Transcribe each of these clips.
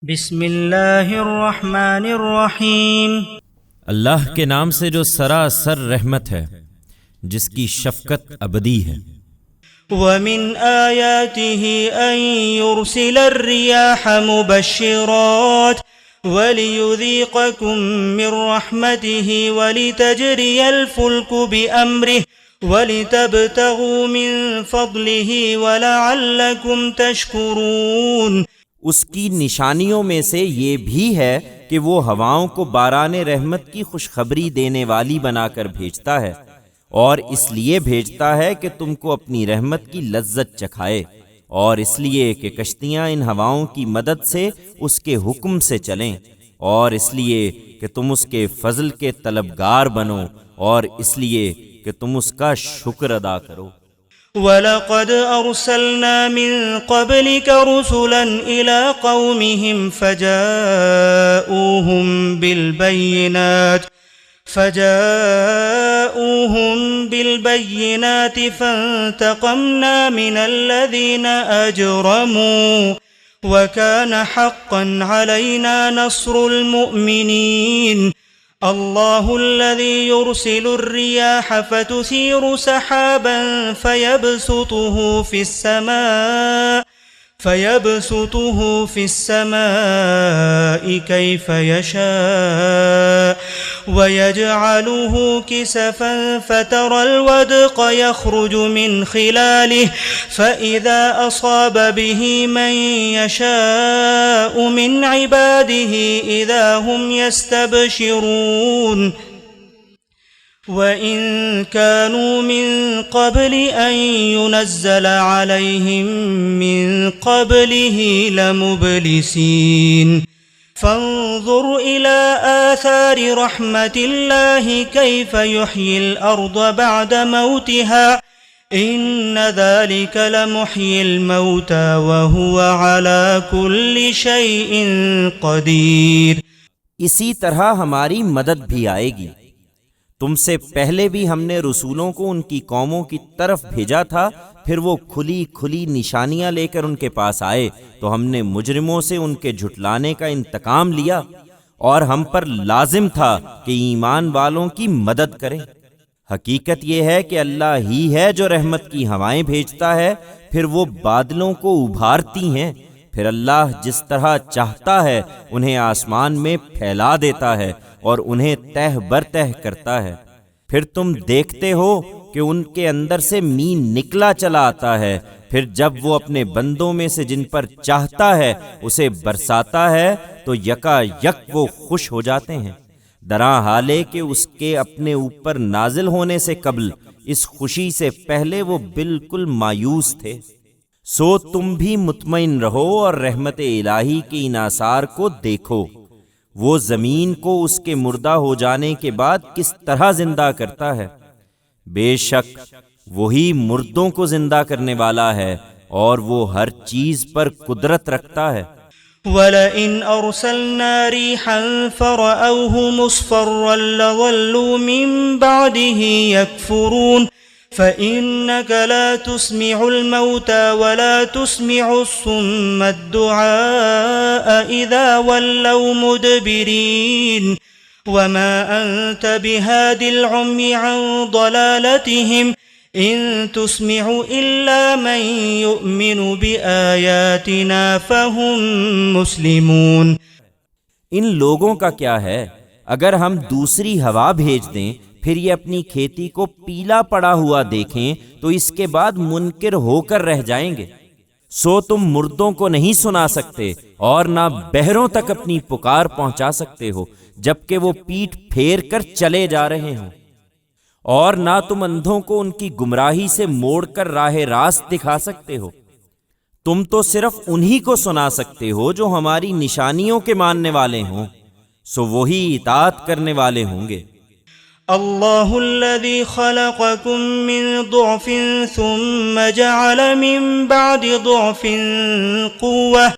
بسم اللہ الرحمن الرحیم۔ اللہ کے نام سے جو سراسر رحمت ہے، جس کی شفقت ابدی ہے۔ وَمِنْ آيَاتِهِ أَن يُرْسِلَ الرِّيَاحَ مُبَشِّرَاتٍ وَلِيُذِيقَكُم مِّن رَّحْمَتِهِ وَلِتَجْرِيَ الْفُلْكُ بِأَمْرِهِ وَلِتَبْتَغُوا مِن فَضْلِهِ وَلَعَلَّكُمْ تَشْكُرُونَ۔ اس کی نشانیوں میں سے یہ بھی ہے کہ وہ ہواؤں کو باران رحمت کی خوشخبری دینے والی بنا کر بھیجتا ہے، اور اس لیے بھیجتا ہے کہ تم کو اپنی رحمت کی لذت چکھائے، اور اس لیے کہ کشتیاں ان ہواؤں کی مدد سے اس کے حکم سے چلیں، اور اس لیے کہ تم اس کے فضل کے طلبگار بنو، اور اس لیے کہ تم اس کا شکر ادا کرو۔ وَلَقَدْ أَرْسَلْنَا مِن قَبْلِكَ رُسُلًا إِلَىٰ قَوْمِهِمْ فَجَاءُوهُم بِالْبَيِّنَاتِ فَانتَقَمْنَا مِنَ الَّذِينَ أَجْرَمُوا وَكَانَ حَقًّا عَلَيْنَا نَصْرُ الْمُؤْمِنِينَ۔ اللہ الذي يرسل الرياح فتثير سحابا فيبسطه في السماء كيف يشاء ويجعله كسفا فترى الودق يخرج من خلاله فإذا أصاب به من يشاء من عباده إذا هم يستبشرون۔ وَإِن كَانُوا مِن قَبْلِ أَن يُنَزَّلَ عَلَيْهِم مِّن قَبْلِهِ لَمُبْلِسِينَ۔ فانظر إلى آثار رحمة الله كيف يحيي الأرض بعد موتها إن ذلك لمحيي الموتى وهو على كل شيء قدير۔ اسی طرح ہماری مدد بھی آئے گی۔ تم سے پہلے بھی ہم نے رسولوں کو ان کی قوموں کی طرف بھیجا تھا، پھر وہ کھلی کھلی نشانیاں لے کر ان کے پاس آئے تو ہم نے مجرموں سے ان کے جھٹلانے کا انتقام لیا، اور ہم پر لازم تھا کہ ایمان والوں کی مدد کریں۔ حقیقت یہ ہے کہ اللہ ہی ہے جو رحمت کی ہوائیں بھیجتا ہے، پھر وہ بادلوں کو ابھارتی ہیں، پھر اللہ جس طرح چاہتا ہے انہیں آسمان میں پھیلا دیتا ہے اور انہیں تہ برتہ کرتا ہے۔ پھر تم دیکھتے ہو کہ ان کے اندر سے مین نکلا چلا آتا ہے، پھر جب وہ اپنے بندوں میں سے جن پر چاہتا ہے اسے برساتا ہے تو یکا یک وہ خوش ہو جاتے ہیں، درا حالے کہ اس کے اپنے اوپر نازل ہونے سے قبل اس خوشی سے پہلے وہ بالکل مایوس تھے۔ سو تم بھی مطمئن رہو اور رحمت الہی کے ان آثار کو دیکھو، وہ زمین کو اس کے مردہ ہو جانے کے بعد کس طرح زندہ کرتا ہے۔ بے شک وہی مردوں کو زندہ کرنے والا ہے اور وہ ہر چیز پر قدرت رکھتا ہے۔ وَلَئِنْ أَرْسَلْنَا رِيحًا فَرَأَوْهُ مُصْفَرًّا لَظَلُّوا مِن بَعْدِهِ يَكْفُرُونَ فَإِنَّكَ لَا تُسْمِعُ الْمَوْتَى وَلَا تُسْمِعُ الصُّمَّ الدُّعَاءَ إِذَا وَلَّوْا مُدْبِرِينَ وَمَا أَنْتَ بِهَادِ الْعُمْيِ عَنْ ضَلَالَتِهِمْ إِن تُسْمِعُ إِلَّا مَن يُؤْمِنُ بِآيَاتِنَا فَهُمْ مُسْلِمُونَ۔ ان لوگوں کا کیا ہے؟ اگر ہم دوسری ہوا بھیج دیں پھر یہ اپنی کھیتی کو پیلا پڑا ہوا دیکھیں تو اس کے بعد منکر ہو کر رہ جائیں گے۔ سو تم مردوں کو نہیں سنا سکتے اور نہ بہروں تک اپنی پکار پہنچا سکتے ہو جبکہ وہ پیٹھ پھیر کر چلے جا رہے ہوں، اور نہ تم اندھوں کو ان کی گمراہی سے موڑ کر راہ راست دکھا سکتے ہو۔ تم تو صرف انہی کو سنا سکتے ہو جو ہماری نشانیوں کے ماننے والے ہوں، سو وہی اطاعت کرنے والے ہوں گے۔ اللہ الذي خلقكم من ضعف ثم جعل من بعد ضعف قوة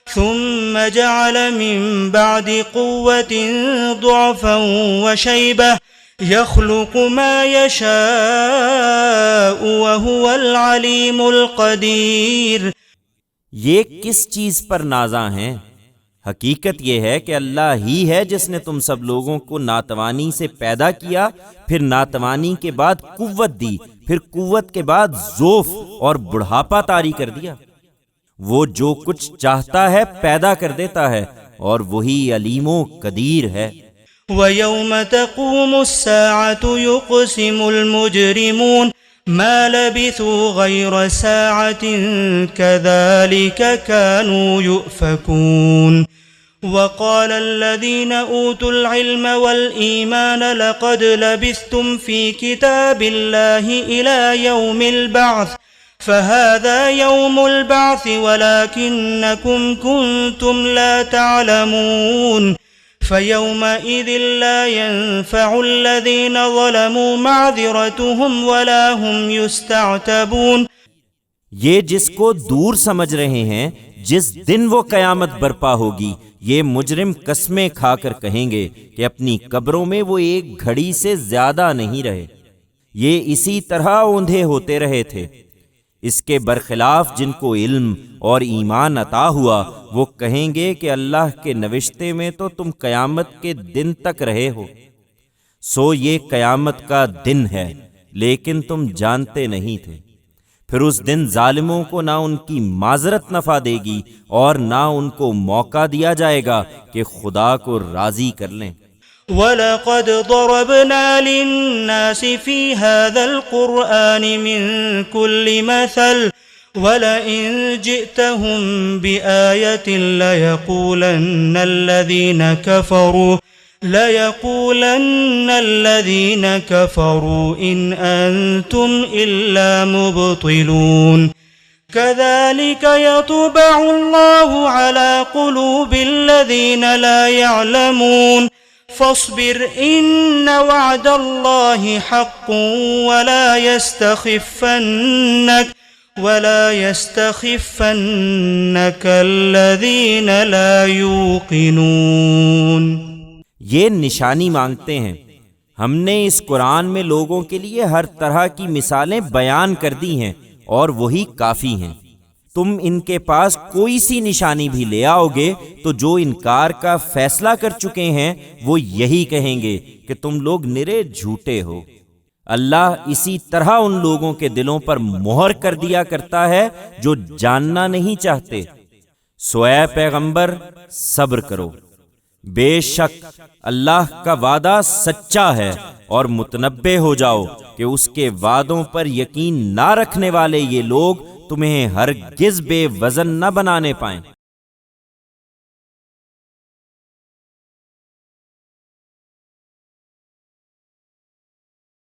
ثم جعل من بعد قوة ضعفا وشيبة يخلق ما يشاء وهو العليم القدير۔ یہ کس چیز پر نازاں ہیں؟ حقیقت یہ ہے کہ اللہ ہی ہے جس نے تم سب لوگوں کو ناتوانی سے پیدا کیا، پھر ناتوانی کے بعد قوت دی، پھر قوت کے بعد ضعف اور بڑھاپا طاری کر دیا۔ وہ جو کچھ چاہتا ہے پیدا کر دیتا ہے، اور وہی علیم و قدیر ہے۔ وَيَوْمَ تَقُومُ السَّاعَةُ يُقْسِمُ الْمُجْرِمُونَ مَا لَبِثُوا غَيْرَ سَاعَةٍ كَذَلِكَ كَانُوا يُؤْفَكُونَ وَقَالَ الَّذِينَ أُوتُوا الْعِلْمَ وَالْإِيمَانَ لَقَدْ لَبِثْتُمْ فِي كِتَابِ اللَّهِ إِلَى يَوْمِ الْبَعْثِ فَهَذَا يَوْمُ الْبَعْثِ وَلَكِنَّكُمْ كُنْتُمْ لَا تَعْلَمُونَ فَيَوْمَئِذٍ لَا يَنفَعُ الَّذِينَ ظَلَمُوا مَعْذِرَتُهُمْ وَلَا هُمْ يُسْتَعْتَبُونَ۔ یہ جس کو دور سمجھ رہے ہیں، جس دن وہ قیامت برپا ہوگی، یہ مجرم قسمیں کھا کر کہیں گے کہ اپنی قبروں میں وہ ایک گھڑی سے زیادہ نہیں رہے، یہ اسی طرح اوندھے ہوتے رہے تھے۔ اس کے برخلاف جن کو علم اور ایمان عطا ہوا، وہ کہیں گے کہ اللہ کے نوشتے میں تو تم قیامت کے دن تک رہے ہو، سو یہ قیامت کا دن ہے، لیکن تم جانتے نہیں تھے۔ پھر اس دن ظالموں کو نہ ان کی معذرت نفع دے گی اور نہ ان کو موقع دیا جائے گا کہ خدا کو راضی کر لیں۔ وَلَقَدْ ضَرَبْنَا لِلنَّاسِ فِي هَذَا الْقُرْآنِ مِنْ كُلِّ مَثَلٍ وَلَئِنْ جِئْتَهُمْ بِآيَةٍ لَيَقُولَنَّ الَّذِينَ كَفَرُوا إِنْ أَنْتُمْ إِلَّا مُبْطِلُونَ كَذَلِكَ يَطْبَعُ اللَّهُ عَلَى قُلُوبِ الَّذِينَ لَا يَعْلَمُونَ فاصبر إن وعد الله حق ولا يستخفنك الذين لا يوقنون۔ یہ نشانی مانگتے ہیں، ہم نے اس قرآن میں لوگوں کے لیے ہر طرح کی مثالیں بیان کر دی ہیں اور وہی کافی ہیں۔ تم ان کے پاس کوئی سی نشانی بھی لے آؤ گے تو جو انکار کا فیصلہ کر چکے ہیں وہ یہی کہیں گے کہ تم لوگ نرے جھوٹے ہو۔ اللہ اسی طرح ان لوگوں کے دلوں پر مہر کر دیا کرتا ہے جو جاننا نہیں چاہتے۔ سو اے پیغمبر صبر کرو، بے شک اللہ کا وعدہ سچا ہے، اور متنبہ ہو جاؤ کہ اس کے وعدوں پر یقین نہ رکھنے والے یہ لوگ تمہیں ہرگز بے وزن نہ بنانے پائیں۔